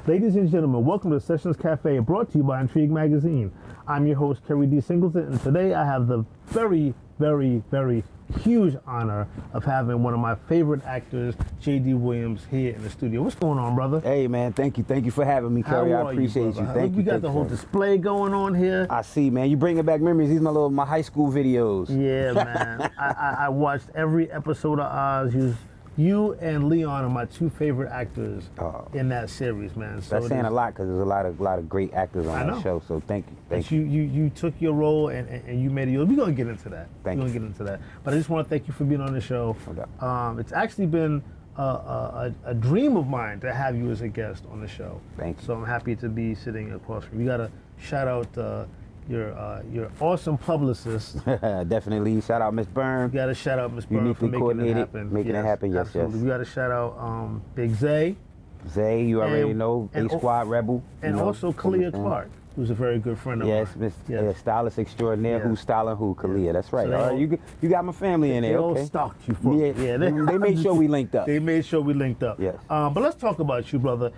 Ladies and gentlemen, welcome to Sessions Cafe, brought to you by Entrigue magazine. I'm your host, Keri D. Singleton, and today I have the very, very, very huge honor of having one of my favorite actors, J.D. Williams, here in the studio. What's going on, brother? Hey, man, thank you for having me, Keri. I appreciate you. Thank you. You got the whole display going on here. I see, man. You bringing back memories. These are my high school videos. Yeah, man. I watched every episode of Oz. You and Leon are my two favorite actors in that series, man. So that's saying a lot because there's a lot of great actors on that show. So thank you. You took your role and you made it yours. We're gonna get into that. We're gonna get into that. But I just want to thank you for being on the show. It's actually been a dream of mine to have you as a guest on the show. Thank you. So I'm happy to be sitting across from you. You gotta shout out your awesome publicist. Definitely. Shout out Miss Byrne. You got to shout out Miss Byrne for making it happen. Making it happen, yes, absolutely. yes. We got to shout out Big Zay. Zay, you already know, A-Squad Rebel. And also Kalia Clark, who's a very good friend of mine. Yes, stylist extraordinaire, who's styling who, Kalia. That's right. So you got my family in there. They all stalked you for me. Yeah, they made sure we linked up. They made sure we linked up. Yes. But let's talk about you, brother.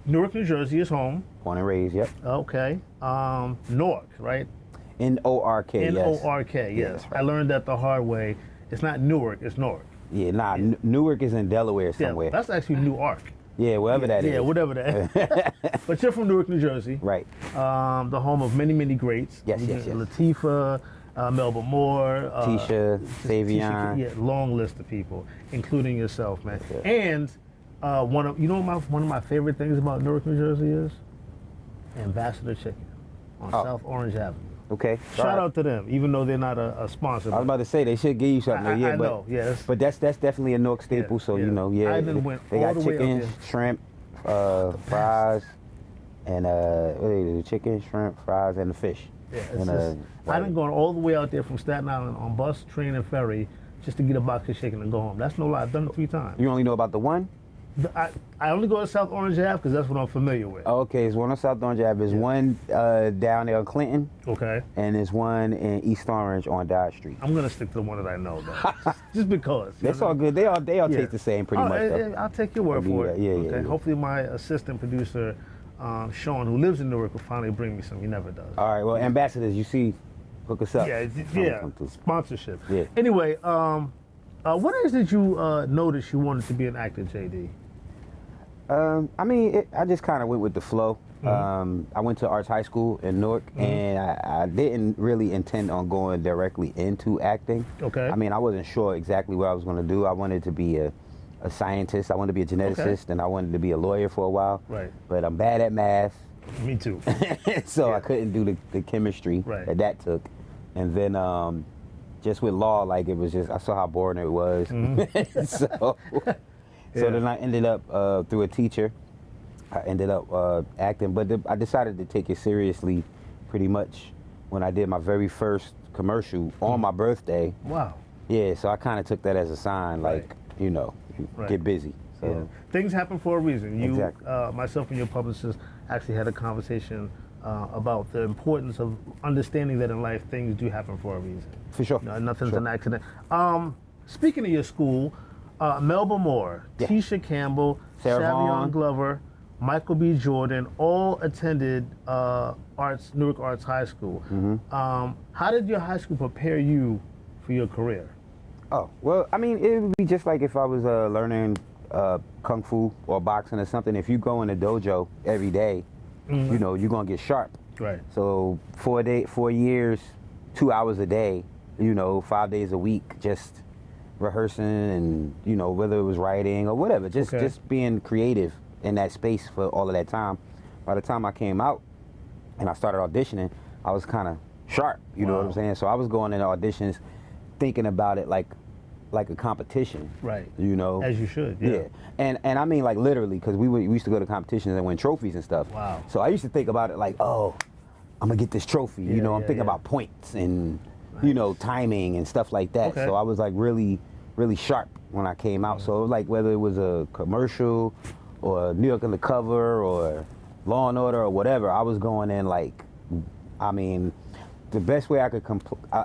Newark, New Jersey is home. Born and raised, yep. Okay. Newark, right? N-O-R-K, yes. N-O-R-K, yes. Right. I learned that the hard way. It's not Newark, it's Newark. Yeah, Newark is in Delaware somewhere. Yeah, that's actually Newark. Yeah, wherever that is. Yeah, whatever that is. But you're from Newark, New Jersey. Right. The home of many, many greats. Yes. Latifah, Melba Moore. Tisha, Savion. Yeah, long list of people, including yourself, man. And one of my favorite things about Newark, New Jersey is Ambassador Chicken on South Orange Avenue. Okay. Shout out to them, even though they're not a sponsor. I was about to say they should give you something. I know, yes. But that's definitely a Newark staple. So you know, I even went they all got the way chicken, up there. shrimp, fries, and what they do? Chicken, shrimp, fries, and the fish. Yeah, I've been going all the way out there from Staten Island on bus, train, and ferry just to get a box of chicken and go home. That's no lie. I've done it 3 times. You only know about the one? I only go to South Orange Ave because that's what I'm familiar with. Okay, it's one on South Orange Ave. There's one down there on Clinton. Okay. And there's one in East Orange on Dodge Street. I'm gonna stick to the one that I know, though. just because. That's all good. They all taste the same pretty much. Though. I'll take your word for it. Yeah. Hopefully my assistant producer, Shaun, who lives in Newark, will finally bring me some. He never does. All right. Well, ambassadors, you see, hook us up. Yeah. Sponsorship. Yeah. Anyway, what age did you notice you wanted to be an actor, JD? I mean, I just kind of went with the flow. Mm-hmm. I went to Arts High School in Newark, and I didn't really intend on going directly into acting. Okay. I mean, I wasn't sure exactly what I was going to do. I wanted to be a scientist. I wanted to be a geneticist, and I wanted to be a lawyer for a while. Right. But I'm bad at math. Me too. So I couldn't do the chemistry that took. And then just with law, like, it was just, I saw how boring it was. So then I ended up, through a teacher, I ended up acting. But I decided to take it seriously pretty much when I did my very first commercial on my birthday. Wow. Yeah, so I kind of took that as a sign, like, you know, get busy. So. Things happen for a reason. You, exactly. Myself and your publicist actually had a conversation about the importance of understanding that in life things do happen for a reason. For sure. You know, nothing's an accident. Speaking of your school, Melba Moore, Tisha Campbell, Savion Glover, Michael B. Jordan all attended Newark Arts High School. How did your high school prepare you for your career? Oh, well, I mean, it would be just like if I was learning kung fu or boxing or something. If you go in a dojo every day, you know, you're going to get sharp. Right. So 4 years, 2 hours a day, you know, 5 days a week, just rehearsing and, you know, whether it was writing or whatever, just being creative in that space for all of that time. By the time I came out and I started auditioning, I was kind of sharp, you know what I'm saying? So I was going into auditions thinking about it like a competition. Right. You know? As you should, yeah. And I mean, like, literally, because we used to go to competitions and win trophies and stuff. Wow. So I used to think about it like, oh, I'm going to get this trophy. You know, I'm thinking about points and, you know, timing and stuff like that. So I was, like, really sharp when I came out. So, like, whether it was a commercial or New York Undercover or Law and Order or whatever, I was going in, like, I mean, the best way I could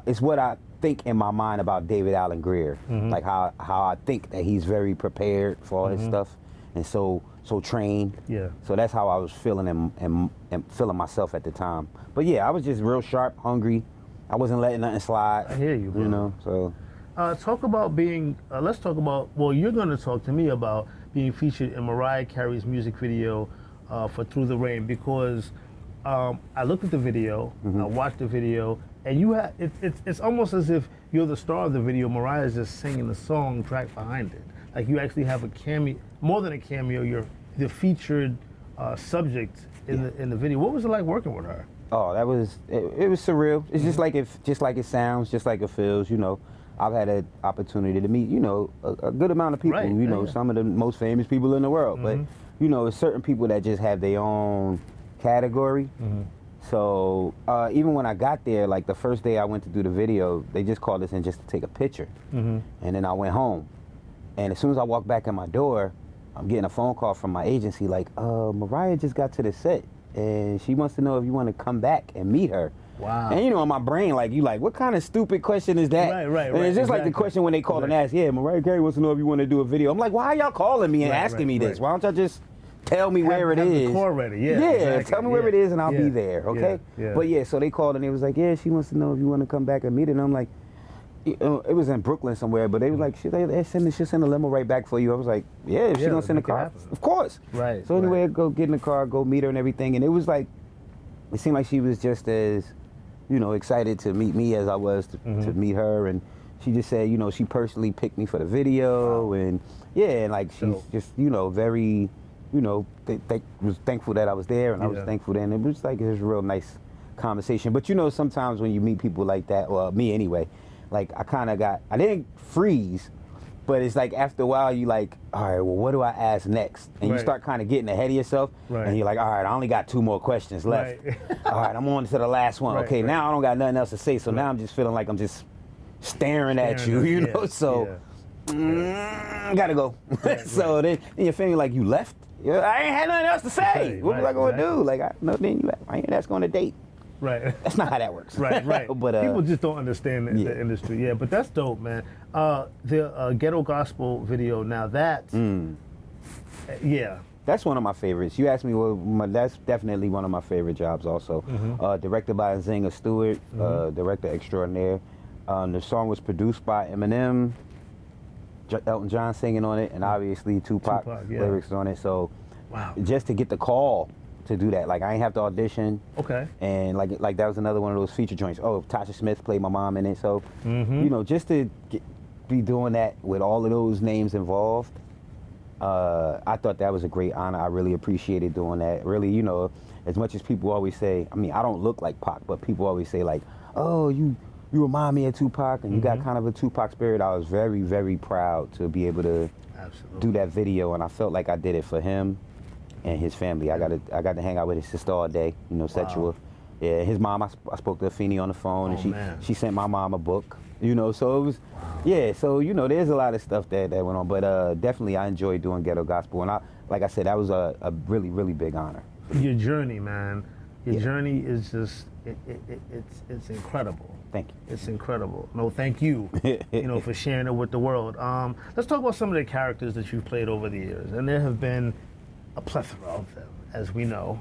it's what I think in my mind about David Allen Greer, like how I think that he's very prepared for all his stuff, and so trained. Yeah. So that's how I was feeling and feeling myself at the time. But yeah, I was just real sharp, hungry. I wasn't letting nothing slide. I hear you, bro. You know, so. Talk about being, let's talk about, well, you're going to talk to me about being featured in Mariah Carey's music video for Through the Rain, because I looked at the video, I watched the video, and you have, it's almost as if you're the star of the video. Mariah's just singing the song track behind it. Like you actually have a cameo, more than a cameo, you're the featured subject in the video. What was it like working with her? Oh, that was, it was surreal. It's just like it sounds, just like it feels, you know. I've had an opportunity to meet, you know, a good amount of people, right, you know, some of the most famous people in the world. But, you know, it's certain people that just have their own category. So even when I got there, like the first day I went to do the video, they just called us in just to take a picture. And then I went home. And as soon as I walked back in my door, I'm getting a phone call from my agency like, Mariah just got to the set and she wants to know if you want to come back and meet her. Wow. And you know, in my brain, like, you like, what kind of stupid question is that? Right. And it's just like the question when they call and ask, yeah, Mariah Carey wants to know if you want to do a video. I'm like, why are y'all calling me and asking me this? Why don't y'all just tell me where it is? The core ready, tell me where it is and I'll be there, okay? But yeah, so they called and they was like, yeah, she wants to know if you want to come back and meet her. And I'm like, it was in Brooklyn somewhere, but they was like, she'll send a limo right back for you. I was like, yeah, if she gonna send a car, of course. Right. So anyway, I go get in the car, go meet her and everything, and it was like, it seemed like she was just as, you know, excited to meet me as I was to meet her. And she just said, you know, she personally picked me for the video. And yeah, and like she's just, you know, very, you know, was thankful that I was there, and I was thankful then. It was like, it was a real nice conversation. But you know, sometimes when you meet people like that, well, me anyway, like I didn't freeze, but it's like after a while you like, all right, well, what do I ask next? And you start kind of getting ahead of yourself, and you're like, all right, I only got 2 more questions left. All right, I'm on to the last one. Okay, now I don't got nothing else to say, so now I'm just feeling like I'm just staring at you, you know? So, gotta go. So then you're feeling like you left. I ain't had nothing else to say. What was I gonna do? Like, nothing, you left. I ain't asked on a date. Right. That's not how that works. Right. But people just don't understand the industry. Yeah, but that's dope, man. The Ghetto Gospel video, now that, that's one of my favorites. You asked me, well, that's definitely one of my favorite jobs also. Directed by Zinga Stewart, director extraordinaire. The song was produced by MNN, Elton John singing on it, and obviously Tupac lyrics on it. So just to get the call to do that, like I ain't have to audition. Okay. And like that was another one of those feature joints. Oh, Tasha Smith played my mom in it. So, you know, just to be doing that with all of those names involved, I thought that was a great honor. I really appreciated doing that. Really, you know, as much as people always say, I mean, I don't look like Pac, but people always say like, oh, you remind me of Tupac, and you got kind of a Tupac spirit. I was very, very proud to be able to do that video, and I felt like I did it for him and his family. I got to hang out with his sister all day, you know, Sexual. Yeah, his mom, I spoke to Afeni on the phone, and she sent my mom a book, you know, so it was, so, you know, there's a lot of stuff that went on, but definitely I enjoyed doing Ghetto Gospel, and like I said, that was a really, really big honor. Your journey, man, your journey is just, it's incredible. Thank you. It's incredible. No, thank you, you know, for sharing it with the world. Let's talk about some of the characters that you've played over the years, and there have been a plethora of them, as we know.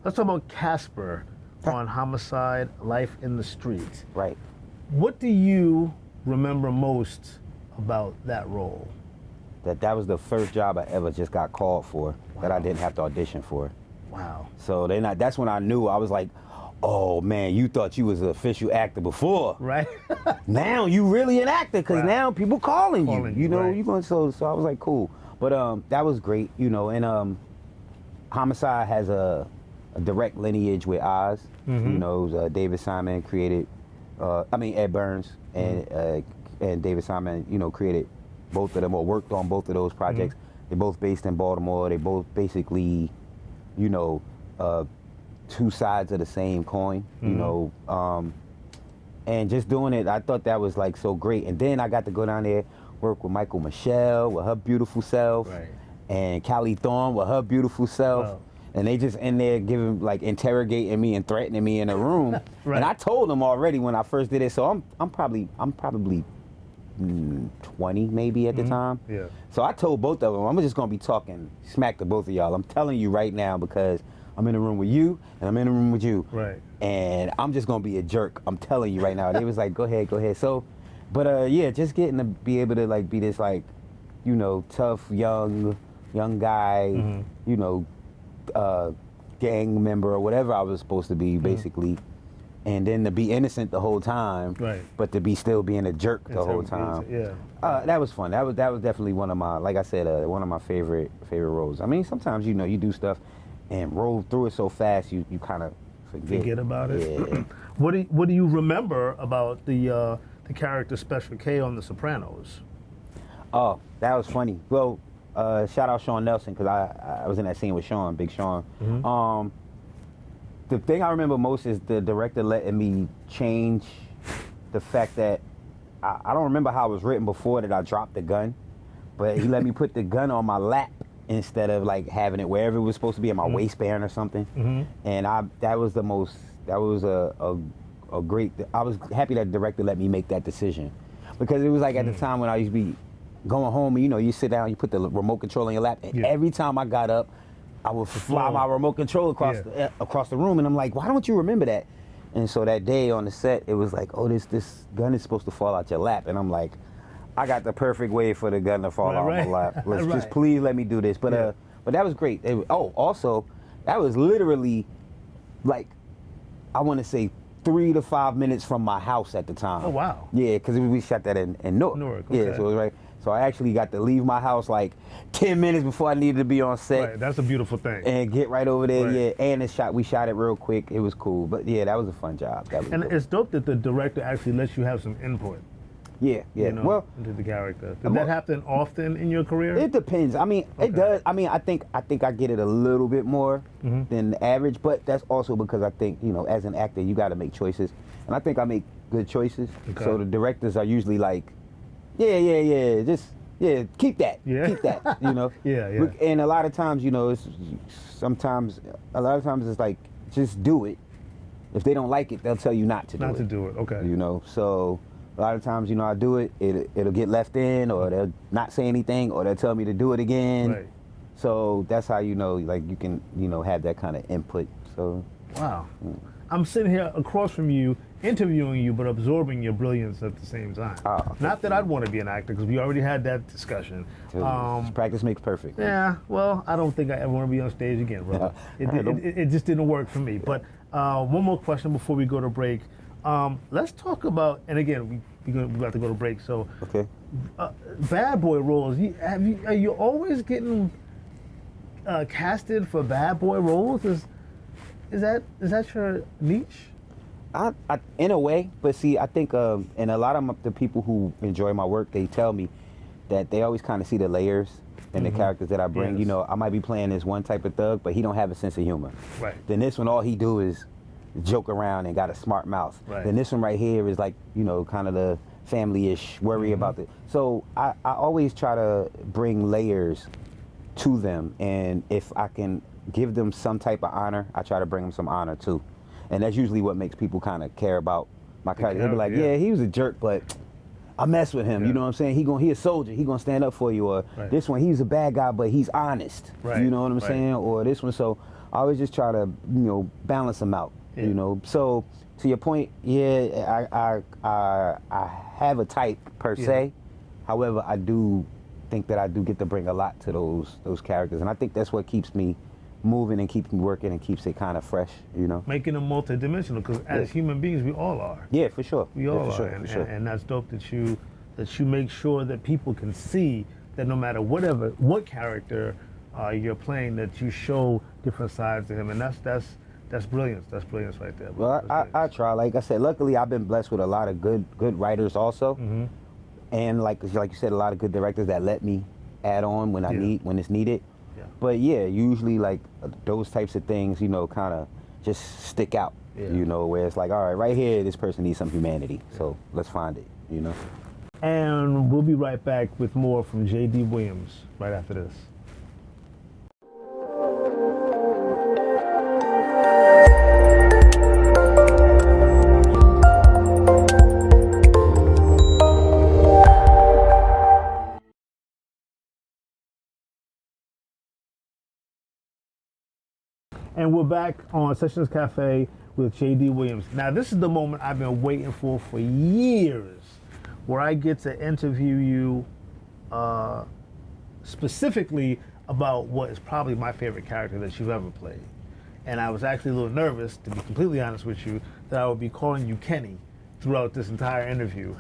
Let's talk about Casper on Homicide: Life in the Street. Right. What do you remember most about that role? That was the first job I ever just got called for, that I didn't have to audition for. Wow. So that's when I knew. I was like, oh man, you thought you was an official actor before. Right. Now you really an actor, because now people calling you. You know, you going so I was like, cool. But that was great, you know, and Homicide has a direct lineage with Oz. You know, David Simon created, Ed Burns and David Simon, you know, created both of them, or worked on both of those projects. They're both based in Baltimore. They both basically, you know, 2 sides of the same coin, you know. And just doing it, I thought that was like so great. And then I got to go down there, work with Michael Michelle with her beautiful self, and Callie Thorne with her beautiful self. And they just in there giving, like, interrogating me and threatening me in a room. And I told them already when I first did it, so I'm probably 20 maybe at the time. Yeah. So I told both of them, I'm just gonna be talking smack to both of y'all. I'm telling you right now because I'm in the room with you and I'm in the room with you. Right. And I'm just gonna be a jerk. I'm telling you right now. They was like, go ahead. So, but yeah, just getting to be able to like be this like, you know, tough young guy, you know, gang member or whatever I was supposed to be basically. And then to be innocent the whole time, right? But to be still being a jerk the whole time. Yeah. That was fun. That was definitely one of my, like I said, one of my favorite roles. I mean, sometimes you know you do stuff and roll through it so fast you kind of forget about it. Yeah. What do you remember about the character Special K on The Sopranos? Oh, that was funny. Well, shout out Shaun Nelson because I was in that scene with Shaun, Big Shaun. The thing I remember most is the director letting me change the fact that I don't remember how it was written before that I dropped the gun, but he let me put the gun on my lap instead of like having it wherever it was supposed to be in my waistband or something. And that was a great. I was happy that the director let me make that decision because it was like at the time when I used to be going home and you know you sit down, you put the remote control in your lap, and every time I got up, I would fly my remote control across the room, and I'm like, why don't you remember that? And so that day on the set, it was like, oh, this gun is supposed to fall out your lap, and I'm like, I got the perfect way for the gun to fall out my lap. Let's just please let me do this. But that was great. Also, that was literally like, I want to say 3 to 5 minutes from my house at the time. Oh wow. Yeah, because we shot that in Newark. Okay. Yeah, so it was right. So I actually got to leave my house like 10 minutes before I needed to be on set. Right, that's a beautiful thing. And get right over there, yeah. And we shot it real quick. It was cool. But yeah, that was a fun job. And it's dope that the director actually lets you have some input. Yeah. You know, well, into the character. Did that happen often in your career? It depends. I mean, it does. I mean, I think I get it a little bit more than the average, but that's also because I think, you know, as an actor, you got to make choices. And I think I make good choices. Okay. So the directors are usually like, just keep that, you know. And a lot of times, you know, a lot of times it's like, just do it. If they don't like it, they'll tell you not to do it. Not to do it, okay. You know, so a lot of times, you know, I do it, it'll get left in, or they'll not say anything, or they'll tell me to do it again. Right. So that's how, you know, like you can, you know, have that kind of input. So. Wow. I'm sitting here across from you, interviewing you, but absorbing your brilliance at the same time. Not that I'd want to be an actor, because we already had that discussion. Practice makes perfect. Yeah, well, I don't think I ever want to be on stage again, brother. It just didn't work for me. But one more question before we go to break. Let's talk about, and again, we're about to go to break, so. Okay. Bad boy roles. Are you always getting casted for bad boy roles? Is that your niche? I in a way, but see, I think, and a lot of the people who enjoy my work, they tell me that they always kind of see the layers in the characters that I bring. Yes. You know, I might be playing this one type of thug, but he don't have a sense of humor. Right. Then this one, all he do is joke around and got a smart mouth. Right. Then this one right here is like, you know, kind of the family-ish, worry about it. So I always try to bring layers to them, and if I can give them some type of honor, I try to bring them some honor too. And that's usually what makes people kind of care about my character. They'll be like, yeah, he was a jerk, but I mess with him. You know what I'm saying? He a soldier. He gonna stand up for you. Or this one, he's a bad guy, but he's honest. You know what I'm saying? Or this one. So I always just try to, you know, balance them out. You know. So to your point, I have a type per se. However, I do think that I do get to bring a lot to those characters, and I think that's what keeps me moving and keeps me working and keeps it kind of fresh, you know. Making them multidimensional, because as human beings, we all are. Yeah, for sure. We all are, and that's dope that you make sure that people can see that no matter what character you're playing, that you show different sides to him, and that's brilliance. That's brilliance right there. Well, I try. Like I said, luckily I've been blessed with a lot of good writers also, and like you said, a lot of good directors that let me add on when when it's needed. But yeah, usually like those types of things, you know, kind of just stick out, you know, where it's like, all right here, this person needs some humanity, so let's find it, you know. And we'll be right back with more from J.D. Williams right after this. And we're back on Sessions Cafe with J.D. Williams. Now, this is the moment I've been waiting for years, where I get to interview you specifically about what is probably my favorite character that you've ever played. And I was actually a little nervous, to be completely honest with you, that I would be calling you Kenny throughout this entire interview.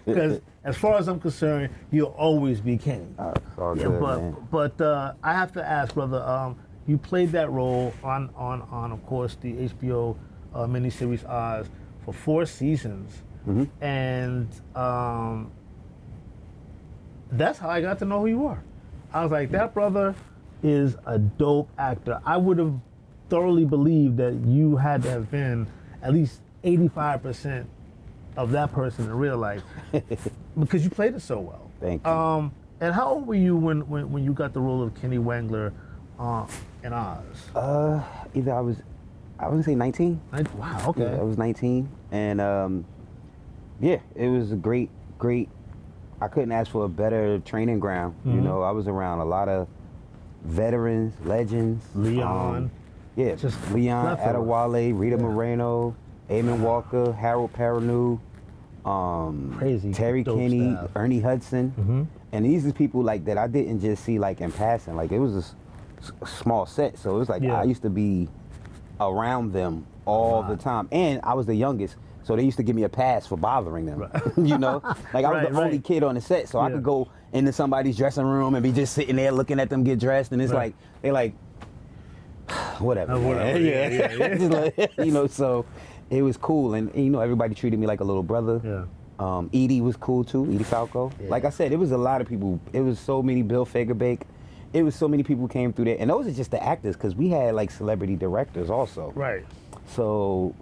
Because as far as I'm concerned, you'll always be Kenny. It's all good, man. But I have to ask, brother, you played that role on of course, the HBO miniseries Oz for 4 seasons. Mm-hmm. And that's how I got to know who you were. I was like, that brother is a dope actor. I would have thoroughly believed that you had to have been at least 85% of that person in real life because you played it so well. Thank you. And how old were you when you got the role of Kenny Wangler in Oz? Either I was gonna say 19. Wow, okay. Yeah, I was 19, and yeah, it was a great. I couldn't ask for a better training ground. Mm-hmm. You know, I was around a lot of veterans, legends. Leon. Just Leon, Adewale, Rita Moreno, Eamon Walker, Harold Perrineau, Crazy, Terry Kinney, staff. Ernie Hudson. Mm-hmm. And these are people like that I didn't just see like in passing. Like it was a small set, so it was like I used to be around them all the time. And I was the youngest, so they used to give me a pass for bothering them. Right. You know, like I was the only kid on the set, so I could go into somebody's dressing room and be just sitting there looking at them get dressed, and it's like they like whatever. Just like, you know, so it was cool, and you know everybody treated me like a little brother. Edie was cool too, Edie Falco. Like I said, it was a lot of people. It was so many, Bill Fagerbeck. It was so many people who came through there, and those are just the actors, because we had like celebrity directors also. Right. So,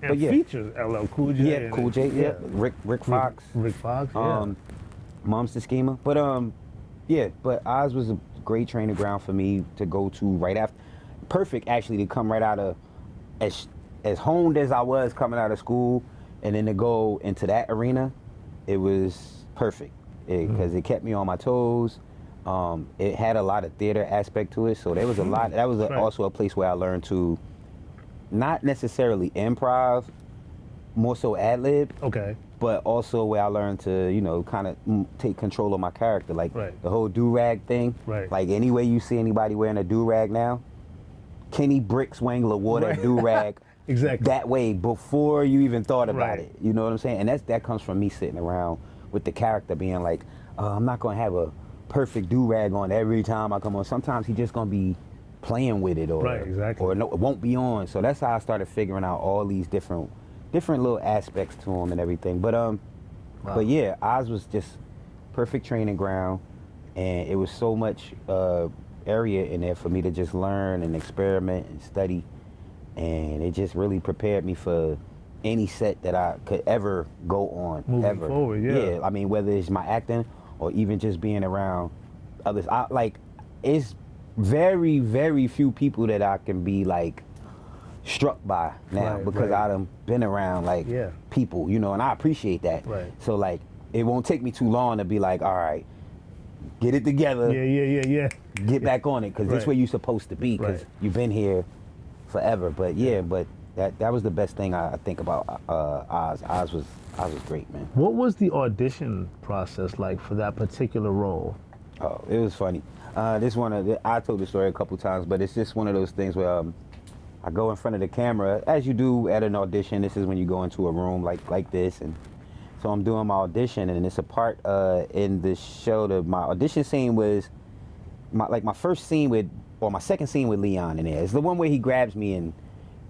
and but yeah, features LL Cool J. Yeah, Cool J. Rick Fox. Rick Fox. Mom's the Schema. But yeah, but Oz was a great training ground for me to go to right after. Perfect actually to come right out of as honed as I was coming out of school, and then to go into that arena, it was perfect because it kept me on my toes. It had a lot of theater aspect to it, so there was a lot. That was also a place where I learned to not necessarily improv, more so ad-lib. Okay. But also where I learned to, you know, kind of take control of my character, like the whole do-rag thing. Right. Like any way you see anybody wearing a do-rag now, Kenny Bricks Wangler wore that do-rag exactly that way before you even thought about it. You know what I'm saying? And that comes from me sitting around with the character being like, I'm not going to have a perfect do-rag on every time I come on. Sometimes he's just going to be playing with it, or or no, it won't be on. So that's how I started figuring out all these different little aspects to him and everything. But but yeah, Oz was just perfect training ground, and it was so much area in there for me to just learn and experiment and study, and it just really prepared me for any set that I could ever go on. Moving forward, yeah. I mean, whether it's my acting or even just being around others. It's very, very few people that I can be like struck by now because I done been around like people, you know, and I appreciate that. Right. So like, it won't take me too long to be like, all right, get it together. Yeah. Get back on it, because this is where you're supposed to be, because you've been here forever. But but that was the best thing I think about Oz. Oz was great, man. What was the audition process like for that particular role? Oh, it was funny. I told the story a couple times, but it's just one of those things where I go in front of the camera, as you do at an audition. This is when you go into a room like this, and so I'm doing my audition, and it's a part in the show. My audition scene was my first scene my second scene with Leon in there. It's the one where he grabs me and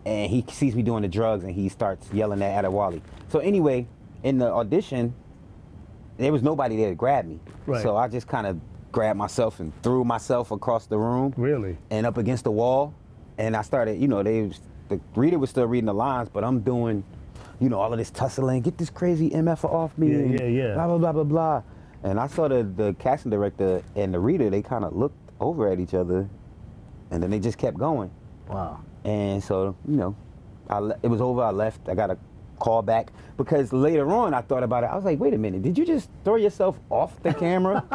he sees me doing the drugs, and he starts yelling at Adewale. So anyway, in the audition, there was nobody there to grab me. Right. So I just kind of grabbed myself and threw myself across the room. Really? And up against the wall. And I started, you know, the reader was still reading the lines, but I'm doing, you know, all of this tussling, get this crazy MF off me. Yeah. Blah, blah, blah, blah, blah. And I saw the casting director and the reader, they kind of looked over at each other, and then they just kept going. Wow. And so, you know, it was over, I left, I got a call back, because later on I thought about it. I was like, wait a minute, did you just throw yourself off the camera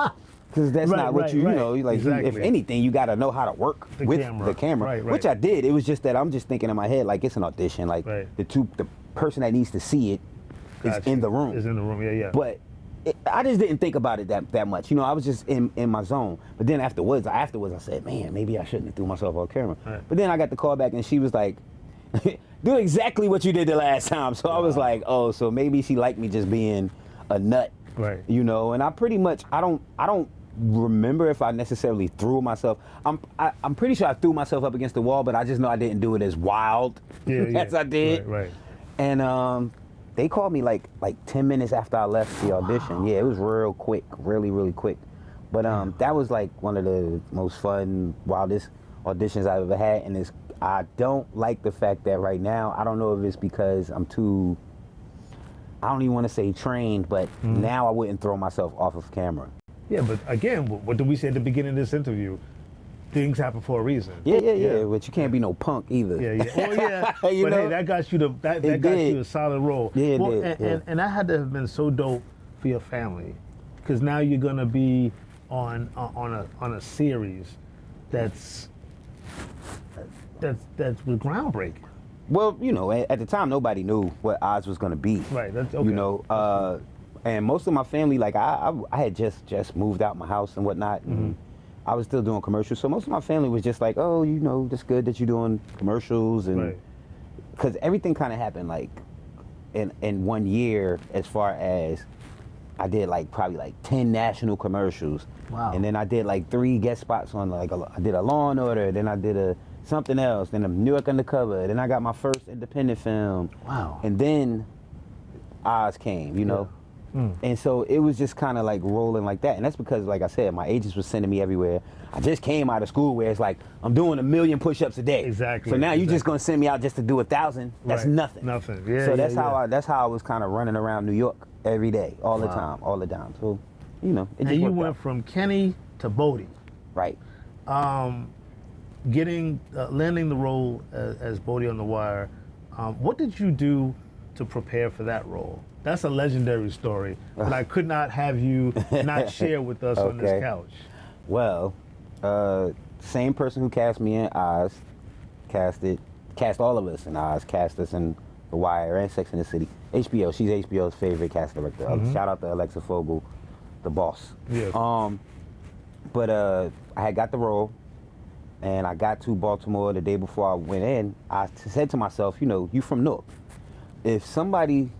Because that's not what you know, like, exactly. if anything, you got to know how to work with the camera, which I did. It was just that I'm just thinking in my head, like, it's an audition. Like, the person that needs to see it is in the room. Is in the room, yeah. But I just didn't think about it that much. You know, I was just in my zone. But then afterwards, I said, man, maybe I shouldn't have threw myself off camera. But then I got the call back, and she was like, do exactly what you did the last time. So I was like, oh, so maybe she liked me just being a nut. You know, and I pretty much, I don't remember if I necessarily threw myself. I'm pretty sure I threw myself up against the wall, but I just know I didn't do it as wild as I did. And they called me like 10 minutes after I left the audition. Yeah, it was real quick, really quick. But that was like one of the most fun, wildest auditions I've ever had. And I don't like the fact that right now, I don't know if it's because I'm too, I don't even want to say trained, but now I wouldn't throw myself off of camera. Yeah, but again, what did we say at the beginning of this interview? Things happen for a reason. Yeah. But you can't be no punk either. Oh yeah. But know? Hey, that got you that got you a solid role. Yeah, well, it did. And that had to have been so dope for your family, because now you're gonna be on a series that's groundbreaking. Well, you know, at the time nobody knew what Oz was gonna be. That's okay. You know, and most of my family, like I had just moved out my house and whatnot. And I was still doing commercials, so most of my family was just like, oh, you know, it's good that you're doing commercials, and because everything kind of happened like in 1 year, as far as I did probably 10 national commercials. Wow. And then I did 3 guest spots on I did a Law and Order, then I did something else, then a New York Undercover, then I got my first independent film. Wow. And then Oz came, you know. And so it was just kind of rolling like that. And that's because, like I said, my agents were sending me everywhere. I just came out of school where it's like, I'm doing 1 million push-ups a day. Exactly. So now you're just going to send me out just to do 1,000. That's nothing. Nothing. Yeah. So that's how I was kind of running around New York every day, all the time. So, you know, it just and you worked went out. from Kenny to Bodie. Right. Landing the role as Bodie on The Wire. What did you do to prepare for that role? That's a legendary story, but I could not have you not share with us on this couch. Well, same person who cast me in Oz, cast all of us in Oz, cast us in The Wire and Sex and the City. HBO, she's HBO's favorite cast director. Shout out to Alexa Fogel, the boss. Yeah. But I had got the role, and I got to Baltimore the day before I went in. I said to myself, you know, you from Newark. If somebody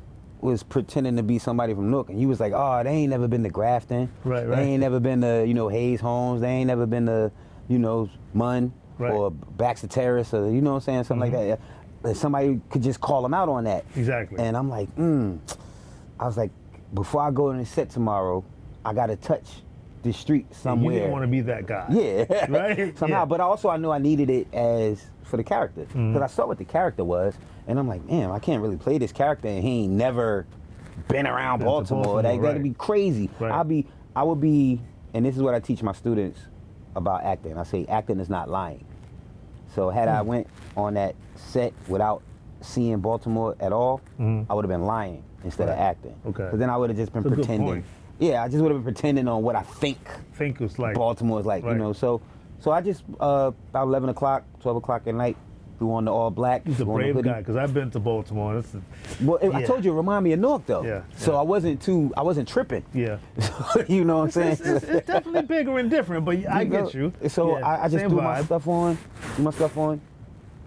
was pretending to be somebody from Newark, and you was like, oh, they ain't never been to Grafton. They ain't never been to, you know, Hayes Homes. They ain't never been to, you know, Munn or Baxter Terrace, or, you know what I'm saying, something like that. Somebody could just call them out on that. Exactly. And I'm like, I was like, before I go in the set tomorrow, I got to touch the street somewhere. You didn't want to be that guy. Yeah. Right? Somehow. But also I knew I needed it for the character. Because I saw what the character was, and I'm like, man, I can't really play this character, and he ain't never been around Baltimore. That'd be crazy. I would be, and this is what I teach my students about acting. I say acting is not lying. So had I went on that set without seeing Baltimore at all, I would have been lying instead of acting. Okay. Because then I would have just been pretending. Yeah, I just would have been pretending on what I think was like. Baltimore is like, you know. So I just about 11 o'clock, 12 o'clock at night, threw on the all black. He's a brave guy, because I've been to Baltimore. I told you, it reminded me of Newark though. Yeah. So I wasn't tripping. Yeah. You know what I'm saying? It's definitely bigger and different, but I get you. So I just threw my stuff on,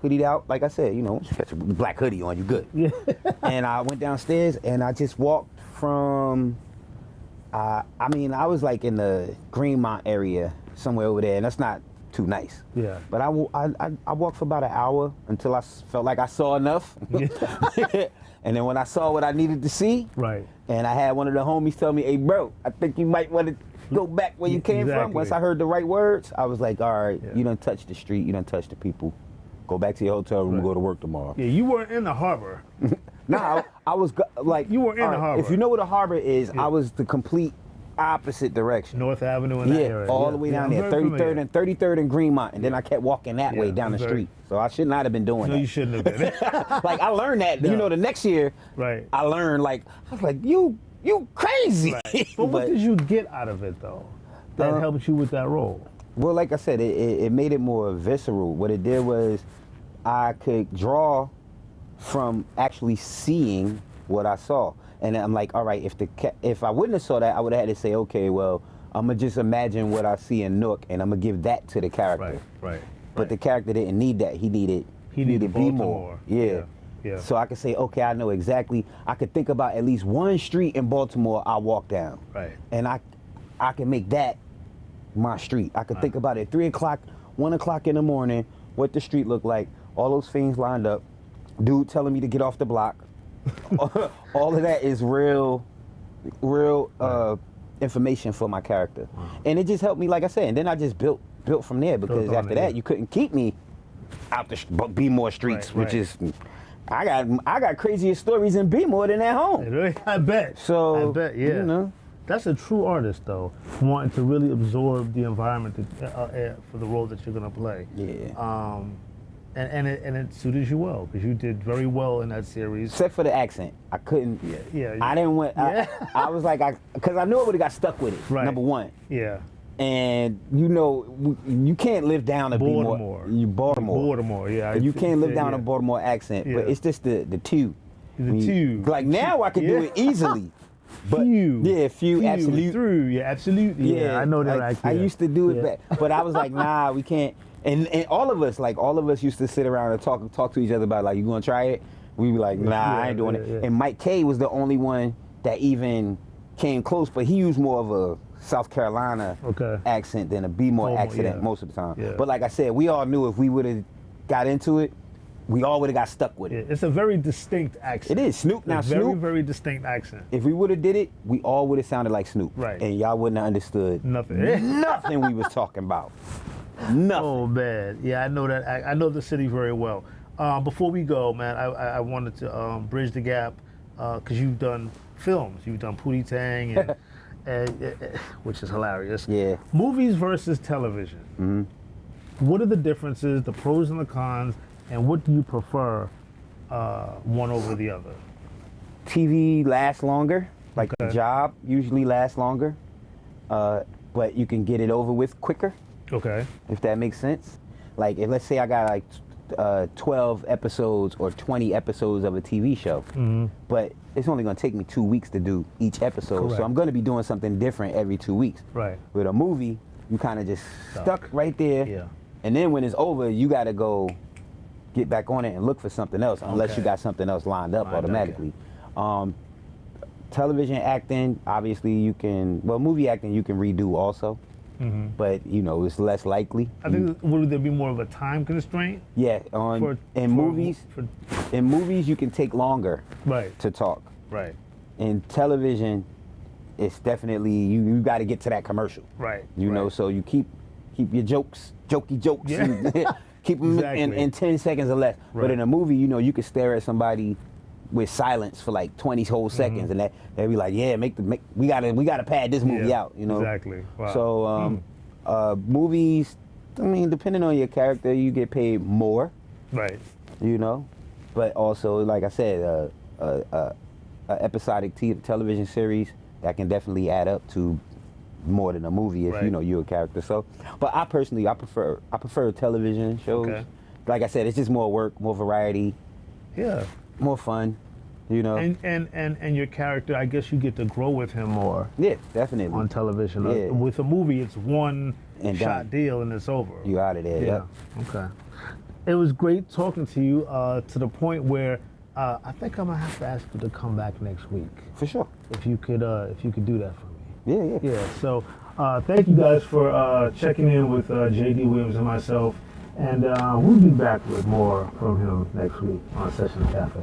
hoodied out. Like I said, you know, once you catch a black hoodie on, you good. Yeah. And I went downstairs, and I just walked from, I was like in the Greenmont area, somewhere over there, and that's not too nice. Yeah. But I walked for about an hour until I felt like I saw enough. And then when I saw what I needed to see, and I had one of the homies tell me, hey bro, I think you might want to go back where you came from. Once I heard the right words, I was like, all right, you done touched the street, you done touched the people. Go back to your hotel room and go to work tomorrow. Yeah, you weren't in the harbor. No, I was like... You were in the harbor. If you know what a harbor is, I was the complete opposite direction. North Avenue in that area. All the way down there, 33rd and 33rd and Greenmont, and then I kept walking that way down the street. So I should not have been doing that. No, you shouldn't have been. Like, I learned that, you know, the next year, I learned, like, I was like, you crazy. But what did you get out of it, though? that helped you with that role? Well, like I said, it made it more visceral. What it did was I could draw from actually seeing what I saw. And I'm like, all right, if I wouldn't have saw that, I would have had to say, okay, well, I'm going to just imagine what I see in Nook, and I'm going to give that to the character. Right. But the character didn't need that. He needed be more. Yeah. So I could say, okay, I know exactly. I could think about at least one street in Baltimore I walk down. Right. And I can make that my street. I could think about it 3 o'clock, 1 o'clock in the morning, what the street looked like, all those things lined up, dude telling me to get off the block. All of that is real information for my character. And it just helped me, like I said, and then I just built from there, because after that, you couldn't keep me out the Be More streets, which is, I got crazier stories in Be More than at home. I bet. So, I bet, yeah. You know. That's a true artist, though, wanting to really absorb the environment for the role that you're going to play. Yeah. And it suited you well, because you did very well in that series. Except for the accent. I couldn't. Yeah. I didn't want. I was like, because I knew I would have got stuck with it. Number one. Yeah. And you can't live down a Baltimore. Baltimore, yeah. You can't live down a Baltimore accent, but it's just the two. Like now I can do it easily. But few, absolute. Through, absolutely. Yeah, I know that. I used to do it, but I was like, nah, we can't. And all of us used to sit around and talk to each other about, like, you gonna try it? We'd be like, nah, I ain't doing it. And Mike K was the only one that even came close, but he used more of a South Carolina accent than a Be More accent most of the time. Yeah. But like I said, we all knew if we would have got into it, we all would have got stuck with it. It's a very distinct accent. It is. Snoop. Now, Snoop, very distinct accent. If we would have did it, we all would have sounded like Snoop. Right. And y'all wouldn't have understood nothing we was talking about. Nothing. Oh, man. Yeah, I know that. I know the city very well. Before we go, man, I wanted to bridge the gap, because you've done films. You've done Pootie Tang, which is hilarious. Yeah. Movies versus television. Mm-hmm. What are the differences, the pros and the cons, and what do you prefer one over the other? TV lasts longer. Like the job usually lasts longer, but you can get it over with quicker. Okay. If that makes sense. Like, if let's say I got like 12 episodes or 20 episodes of a TV show, but it's only going to take me 2 weeks to do each episode. Correct. So I'm going to be doing something different every 2 weeks. Right. With a movie, you kind of just stuck right there. Yeah. And then when it's over, you got to go get back on it and look for something else, unless you got something else lined up automatically. Television acting, obviously movie acting you can redo also. But it's less likely. I think would there be more of a time constraint? Yeah, in movies you can take longer to talk. Right. In television, it's definitely you got to get to that commercial. Right. You know, so you keep your jokey jokes. Yeah. Keep them in 10 seconds or less. Right. But in a movie, you can stare at somebody with silence for like 20 whole seconds, and they'll be like, "Yeah, we gotta pad this movie out," Exactly. Wow. So movies, I mean, depending on your character, you get paid more. Right. But also, like I said, a episodic television series that can definitely add up to more than a movie if you're a character. So, but I personally, I prefer television shows. Okay. Like I said, it's just more work, more variety. Yeah. More fun, And your character, I guess you get to grow with him more. Yeah, definitely. On television. Yeah. With a movie, it's one shot deal and it's over. You out of there. Yeah. Okay. It was great talking to you to the point where I think I'm gonna have to ask you to come back next week. For sure. If you could do that for me. Yeah. So thank you guys for checking in with J.D. Williams and myself. And we'll be back with more from him next week on Session Cafe.